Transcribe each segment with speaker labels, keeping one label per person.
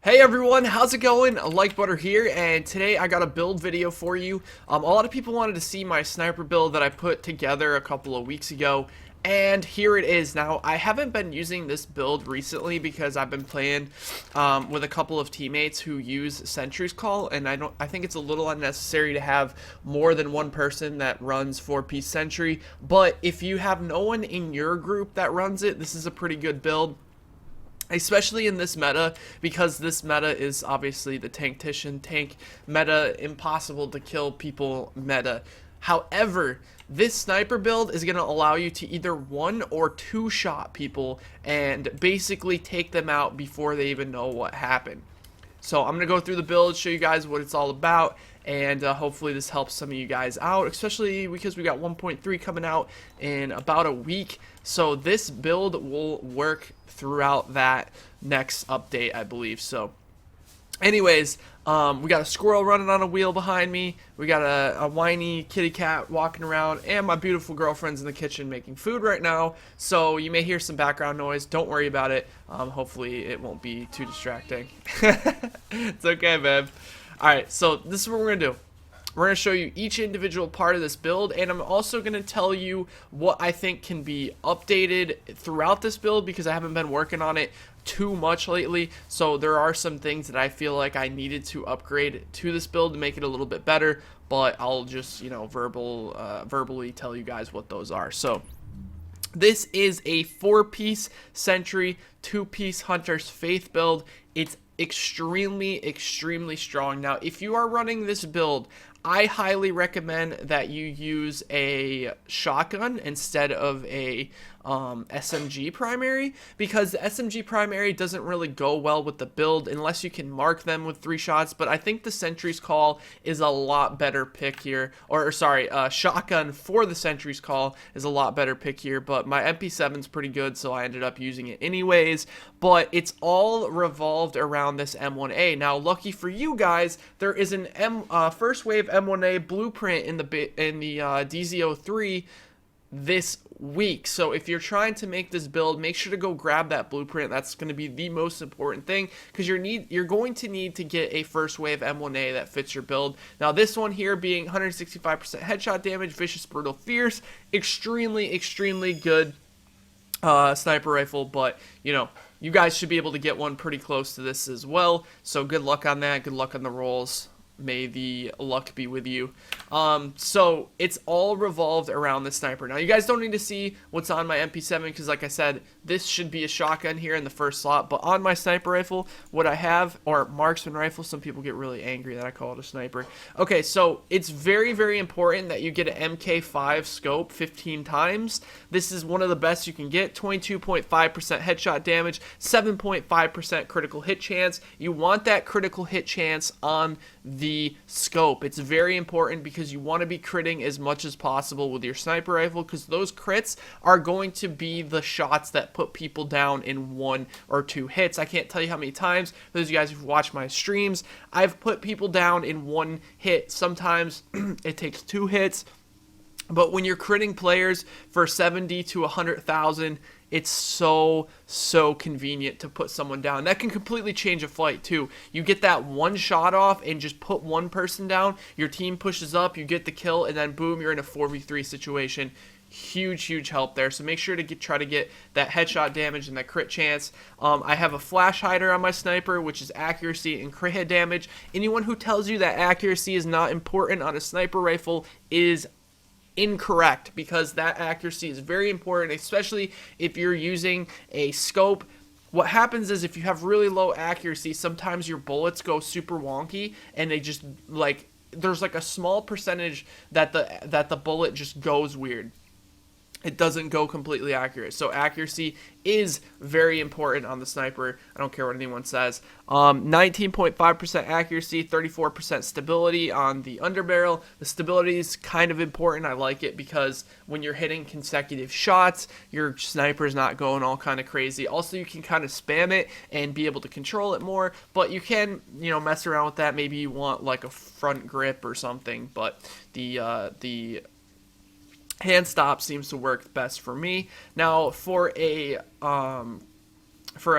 Speaker 1: Hey everyone, how's it going? Like Butter here, and today I got a build video for you. A lot of people wanted to see my sniper build that I put together a couple of weeks ago, and here it is. Now, I haven't been using this build recently because I've been playing with a couple of teammates who use Sentry's Call, and I think it's a little unnecessary to have more than one person that runs 4-piece Sentry, but if you have no one in your group that runs it, this is a pretty good build. Especially in this meta, because this meta is obviously the tank meta, impossible to kill people meta. However, this sniper build is going to allow you to either one or two shot people and basically take them out before they even know what happened. So I'm going to go through the build, show you guys what it's all about, and hopefully this helps some of you guys out, especially because we got 1.3 coming out in about a week. So this build will work throughout that next update, I believe. So anyways, we got a squirrel running on a wheel behind me. We got a whiny kitty cat walking around, and my beautiful girlfriend's in the kitchen making food right now. So you may hear some background noise. Don't worry about it. Hopefully it won't be too distracting. It's okay, babe. Alright, so this is what we're going to do. We're going to show you each individual part of this build, and I'm also going to tell you what I think can be updated throughout this build because I haven't been working on it too much lately. So there are some things that I feel like I needed to upgrade to this build to make it a little bit better, but I'll just, verbally tell you guys what those are. So this is a 4-piece Sentry, 2-piece Hunter's Faith build. It's extremely strong. Now, if you are running this build, I highly recommend that you use a shotgun instead of a SMG primary, because the SMG primary doesn't really go well with the build unless you can mark them with 3 shots. But I think the Sentry's Call is a lot better pick here, or sorry, shotgun for the Sentry's Call is a lot better pick here. But my MP7's pretty good, so I ended up using it anyways. But it's all revolved around this M1A. Now, lucky for you guys, there is an first wave M1A blueprint in the DZ03 this week. So if you're trying to make this build, make sure to go grab that blueprint. That's going to be the most important thing, because you're going to need to get a first wave M1A that fits your build. Now, this one here being 165% headshot damage, vicious, brutal, fierce, extremely good sniper rifle. But you guys should be able to get one pretty close to this as well. So good luck on that. Good luck on the rolls. May the luck be with you. So it's all revolved around the sniper. Now, you guys don't need to see what's on my MP7 because, like I said, this should be a shotgun here in the first slot. But on my sniper rifle, what I have, or marksman rifle, some people get really angry that I call it a sniper. Okay, so it's very important that you get an MK5 scope 15 times. This is one of the best you can get. 22.5% headshot damage, 7.5% critical hit chance. You want that critical hit chance on the scope. It's very important because you want to be critting as much as possible with your sniper rifle, because those crits are going to be the shots that put people down in 1 or 2 hits. I can't tell you how many times, those of you guys who've watched my streams, I've put people down in 1 hit. Sometimes it takes 2 hits. But when you're critting players for 70 to 100,000, it's so convenient to put someone down. That can completely change a fight too. You get that one shot off and just put one person down, your team pushes up, you get the kill, and then boom, you're in a 4v3 situation. Huge help there. So make sure to try to get that headshot damage and that crit chance. I have a flash hider on my sniper, which is accuracy and crit hit damage. Anyone who tells you that accuracy is not important on a sniper rifle is incorrect, because that accuracy is very important, especially if you're using a scope. What happens is, if you have really low accuracy, sometimes your bullets go super wonky, and they just, like, there's like a small percentage that the bullet just goes weird. It doesn't go completely accurate. So accuracy is very important on the sniper. I don't care what anyone says. 19.5% accuracy, 34% stability on the underbarrel. The stability is kind of important. I like it because when you're hitting consecutive shots, your sniper's not going all kind of crazy. Also, you can kind of spam it and be able to control it more, but you can, mess around with that. Maybe you want like a front grip or something, but the hand stop seems to work best for me. Now, for a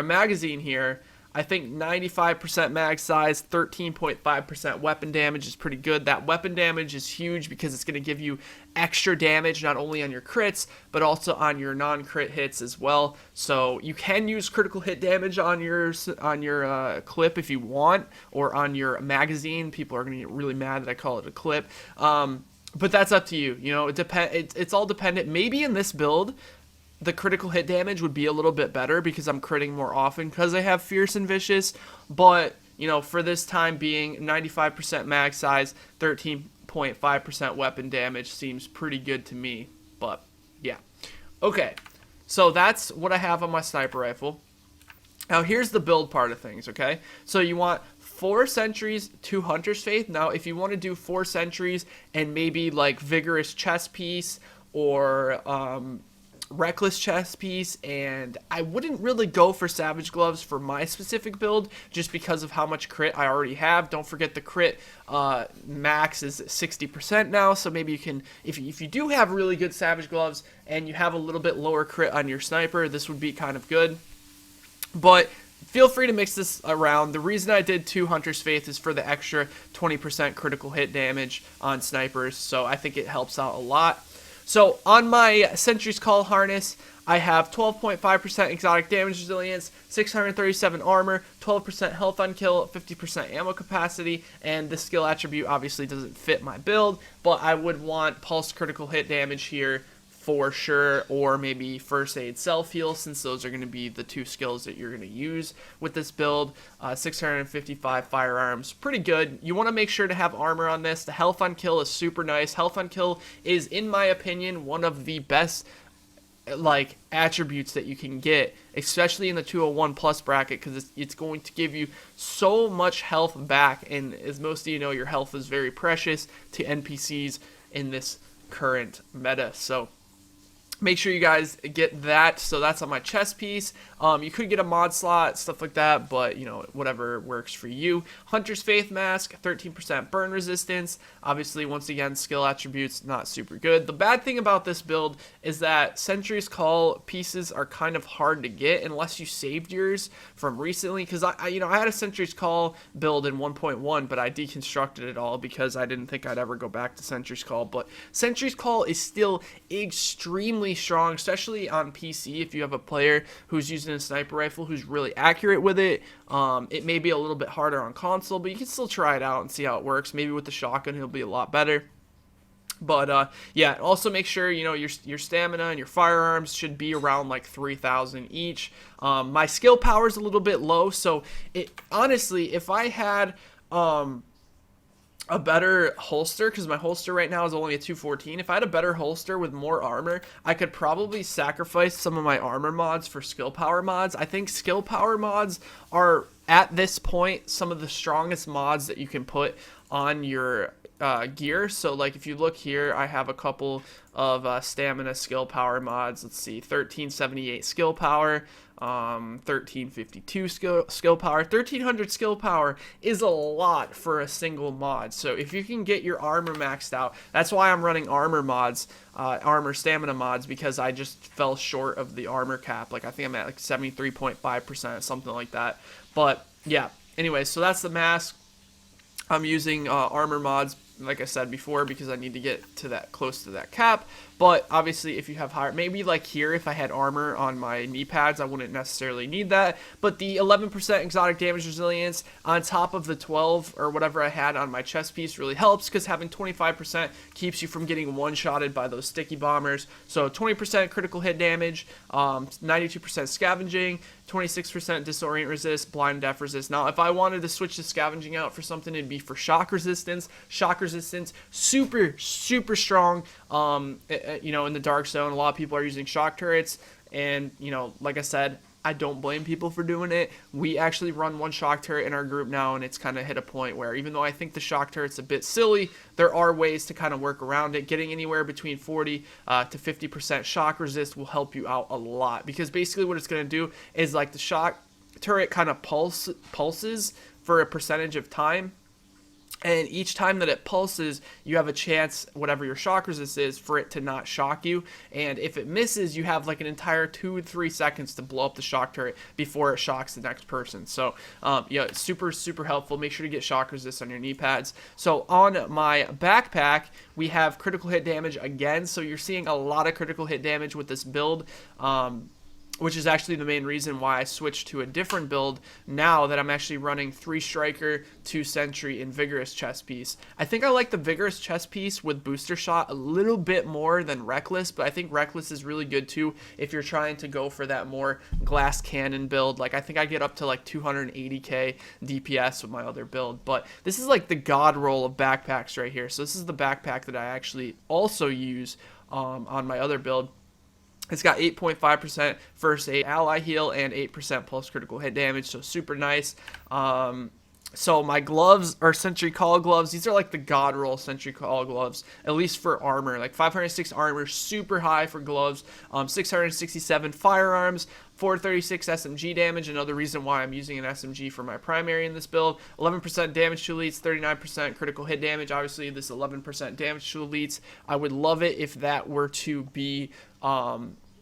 Speaker 1: magazine here, I think 95% mag size, 13.5% weapon damage is pretty good. That weapon damage is huge because it's going to give you extra damage not only on your crits but also on your non-crit hits as well. So you can use critical hit damage on your clip if you want, or on your magazine. People are going to get really mad that I call it a clip. But that's up to you. You know, it's all dependent. Maybe in this build, the critical hit damage would be a little bit better because I'm critting more often because I have Fierce and Vicious. But, you know, for this time being, 95% mag size, 13.5% weapon damage seems pretty good to me. But, yeah. Okay, so that's what I have on my sniper rifle. Now, here's the build part of things, okay? So you want 4 sentries, 2 Hunter's Faith. Now, if you want to do 4 sentries and maybe, like, Vigorous Chest Piece or Reckless Chest Piece, and I wouldn't really go for Savage Gloves for my specific build just because of how much crit I already have. Don't forget the crit max is 60% now, so maybe you can, if you do have really good Savage Gloves and you have a little bit lower crit on your sniper, this would be kind of good. But feel free to mix this around. The reason I did 2 Hunter's Faith is for the extra 20% critical hit damage on snipers, so I think it helps out a lot. So on my Sentry's Call harness, I have 12.5% exotic damage resilience, 637 armor, 12% health on kill, 50% ammo capacity, and this skill attribute obviously doesn't fit my build, but I would want pulse critical hit damage here for sure, or maybe first aid self heal, since those are going to be the 2 skills that you're going to use with this build. 655 firearms, pretty good. You want to make sure to have armor on this. The health on kill is super nice. Health on kill is, in my opinion, one of the best like attributes that you can get, especially in the 201 plus bracket, because it's going to give you so much health back, and as most of you know, your health is very precious to NPCs in this current meta. So make sure you guys get that. So that's on my chest piece. You could get a mod slot, stuff like that, but you know, whatever works for you. Hunter's Faith mask, 13% burn resistance. Obviously, once again, skill attributes not super good. The bad thing about this build is that Sentry's Call pieces are kind of hard to get unless you saved yours from recently. Because I had a Sentry's Call build in 1.1, but I deconstructed it all because I didn't think I'd ever go back to Sentry's Call. But Sentry's Call is still extremely strong, especially on PC. If you have a player who's using a sniper rifle who's really accurate with it, it may be a little bit harder on console, but you can still try it out and see how it works. Maybe with the shotgun it'll be a lot better. But yeah, also make sure your stamina and your firearms should be around like 3,000 each. My skill power is a little bit low, so honestly, if I had a better holster, because my holster right now is only a 214. If I had a better holster with more armor, I could probably sacrifice some of my armor mods for skill power mods. I think skill power mods are, at this point, some of the strongest mods that you can put on your gear. So like if you look here, I have a couple of stamina skill power mods. Let's see, 1378 skill power, 1352 skill power. 1300 skill power is a lot for a single mod. So if you can get your armor maxed out, that's why I'm running armor mods, armor stamina mods, because I just fell short of the armor cap. Like I think I'm at like 73.5%, something like that. But yeah, anyway, so that's the mask. I'm using armor mods, like I said before, because I need to get to that, close to that cap. But obviously, if you have higher, maybe like here, if I had armor on my knee pads, I wouldn't necessarily need that. But the 11% exotic damage resilience on top of the 12 or whatever I had on my chest piece really helps, because having 25% keeps you from getting one-shotted by those sticky bombers. So 20% critical hit damage, 92% scavenging, 26% disorient resist, blind death resist. Now, if I wanted to switch the scavenging out for something, it'd be for shock resistance. Shock resistance, super, super strong. In the dark zone, a lot of people are using shock turrets, and like I said, I don't blame people for doing it. We actually run one shock turret in our group now, and it's kind of hit a point where, even though I think the shock turret's a bit silly, there are ways to kind of work around it. Getting anywhere between 40 to 50% shock resist will help you out a lot, because basically what it's going to do is, like, the shock turret kind of pulses for a percentage of time. And each time that it pulses, you have a chance, whatever your shock resist is, for it to not shock you. And if it misses, you have like an entire 2-3 seconds to blow up the shock turret before it shocks the next person. So, yeah, it's super, super helpful. Make sure to get shock resist on your knee pads. So on my backpack, we have critical hit damage again. So you're seeing a lot of critical hit damage with this build. Which is actually the main reason why I switched to a different build now that I'm actually running 3 Striker, 2 Sentry, and Vigorous Chest Piece. I think I like the Vigorous Chest Piece with Booster Shot a little bit more than Reckless, but I think Reckless is really good too if you're trying to go for that more glass cannon build. Like, I think I get up to like 280k DPS with my other build, but this is like the god roll of backpacks right here. So this is the backpack that I actually also use on my other build. It's got 8.5% first aid, ally heal, and 8% plus critical hit damage, so super nice. So my gloves are Sentry Call gloves. These are like the god roll Sentry Call gloves, at least for armor. Like 506 armor, super high for gloves. 667 firearms, 436 SMG damage. Another reason why I'm using an SMG for my primary in this build. 11% damage to elites, 39% critical hit damage. Obviously, this 11% damage to elites. I would love it if that were to be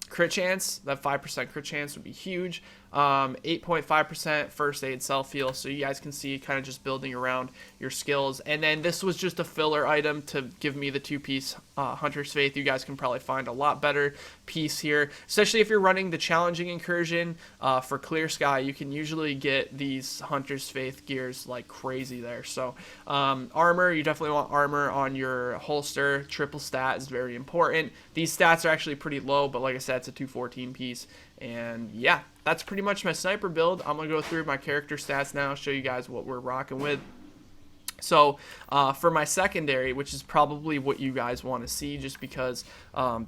Speaker 1: crit chance. That 5% crit chance would be huge. 8.5% first aid self heal, so you guys can see kind of just building around your skills. And then this was just a filler item to give me the 2-piece Hunter's Faith. You guys can probably find a lot better piece here, especially if you're running the challenging incursion for Clear Sky. You can usually get these Hunter's Faith gears like crazy there. So armor, you definitely want armor on your holster. Triple stat is very important. These stats are actually pretty low, but like I said, it's a 214 piece. And yeah, that's pretty much my sniper build. I'm going to go through my character stats now, show you guys what we're rocking with. So for my secondary, which is probably what you guys want to see, just because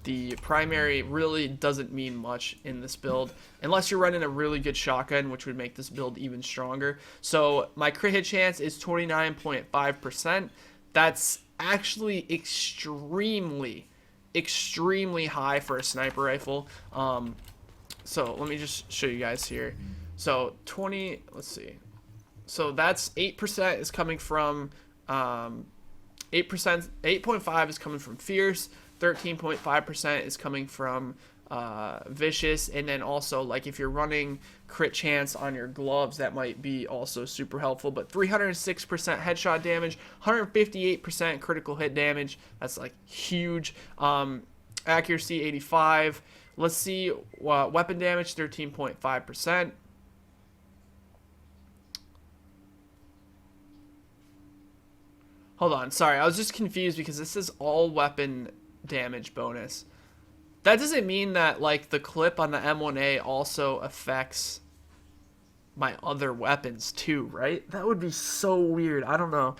Speaker 1: the primary really doesn't mean much in this build, unless you're running a really good shotgun, which would make this build even stronger. So my crit hit chance is 29.5%. That's actually extremely high for a sniper rifle. So let me just show you guys here. So let's see. So that's 8% is coming from 8.5 is coming from Fierce, 13.5% is coming from Vicious, and then also like if you're running crit chance on your gloves, that might be also super helpful. But 306% headshot damage, 158% critical hit damage, that's like huge. Accuracy 85. Let's see, weapon damage 13.5%. Hold on, sorry, I was just confused because this is all weapon damage bonus. That doesn't mean that like the clip on the M1A also affects my other weapons too, right? That would be so weird. I don't know.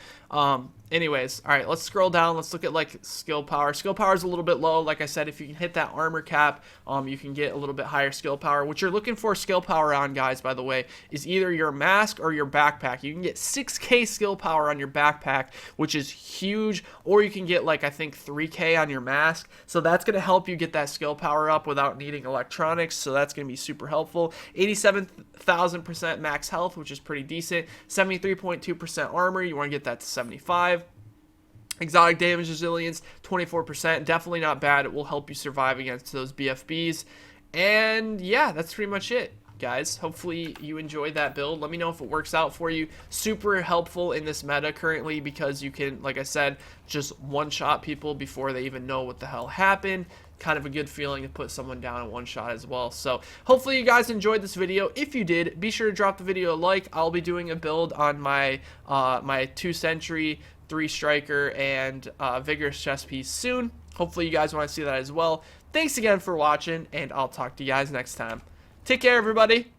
Speaker 1: Anyways, all right, let's scroll down. Let's look at like skill power. Skill power is a little bit low. Like I said, if you can hit that armor cap, you can get a little bit higher skill power. What you're looking for skill power on, guys, by the way, is either your mask or your backpack. You can get 6k skill power on your backpack, which is huge, or you can get like I think 3k on your mask. So that's gonna help you get that skill power up without needing electronics. So that's gonna be super helpful. 87,000% max health, which is pretty decent. 73.2% armor. You want to get that to 75. Exotic damage resilience, 24%. Definitely not bad. It will help you survive against those BFBs. And yeah, that's pretty much it, guys. Hopefully you enjoyed that build. Let me know if it works out for you. Super helpful in this meta currently because you can, like I said, just one-shot people before they even know what the hell happened. Kind of a good feeling to put someone down in one shot as well. So hopefully you guys enjoyed this video. If you did, be sure to drop the video a like. I'll be doing a build on my my 2 Sentry, 3 Striker, and Vigorous Chest Piece soon. Hopefully you guys want to see that as well. Thanks again for watching, and I'll talk to you guys next time. Take care, everybody.